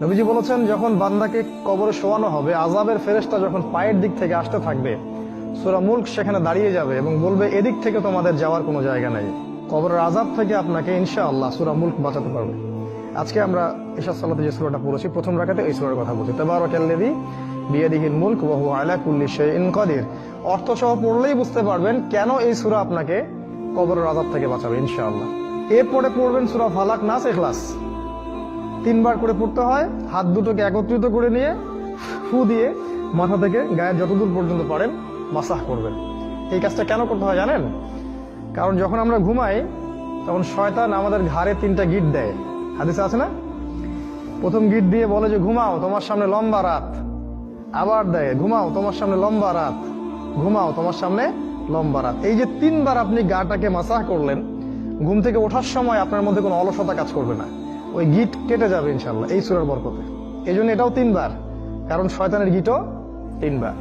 নবীজি বলেছেন, যখন বান্দাকে কবরে শোয়ানো হবে, আযাবের ফেরেশতা যখন পায়ের দিক থেকে আসতে থাকবে, সূরা মুলক সেখানে দাঁড়িয়ে যাবে এবং বলবে, এদিক থেকে তোমাদের যাওয়ার কোনো জায়গা নাই। কবরের আযাব থেকে আপনাকে ইনশাআল্লাহ সূরা মুলক বাঁচাতে পারবে। আজকে আমরা ইশা সালাতে যে সূরাটা পড়েছি, প্রথম রাকাতে এই সূরার কথা বলছি, তাবারাকাল্লাযী বিয়াদিহিল মুলক ওয়া হুয়া আলা কুল্লি শাইইন কাদির। অর্থ সহ পড়লেই বুঝতে পারবেন কেন এই সূরা আপনাকে কবরের আযাব থেকে বাঁচাবে ইনশাআল্লাহ। এরপরে পড়বেন সূরা ফালাক, নাস, ইখলাস। 3 বার করে পড়তে হয়। হাত দুটোকে একত্রিত করে নিয়ে ফু দিয়ে মাথা থেকে গায়ের যতদূর পর্যন্ত পারেন মাসাহ করবেন। এই কাজটা কেন করতে হয় জানেন? কারণ যখন আমরা ঘুমাই তখন শয়তান আমাদের ঘাড়ে 3টা গিট দেয়। হাদিসে আছে না? প্রথম গিট দিয়ে বলে যে ঘুমাও, তোমার সামনে লম্বা রাত। আবার দেয়, ঘুমাও, তোমার সামনে লম্বা রাত। ঘুমাও, তোমার সামনে লম্বা রাত। এই যে 3 বার আপনি গাটাকে মাসাহ করলেন, ঘুম থেকে ওঠার সময় আপনার মধ্যে কোনো অলসতা কাজ করবে না। ওই গিট কেটে যাবে ইনশাআল্লাহ এই সূরার বরকতে। এই জন্য এটাও 3 বার, কারণ শয়তানের গিটও 3 বার।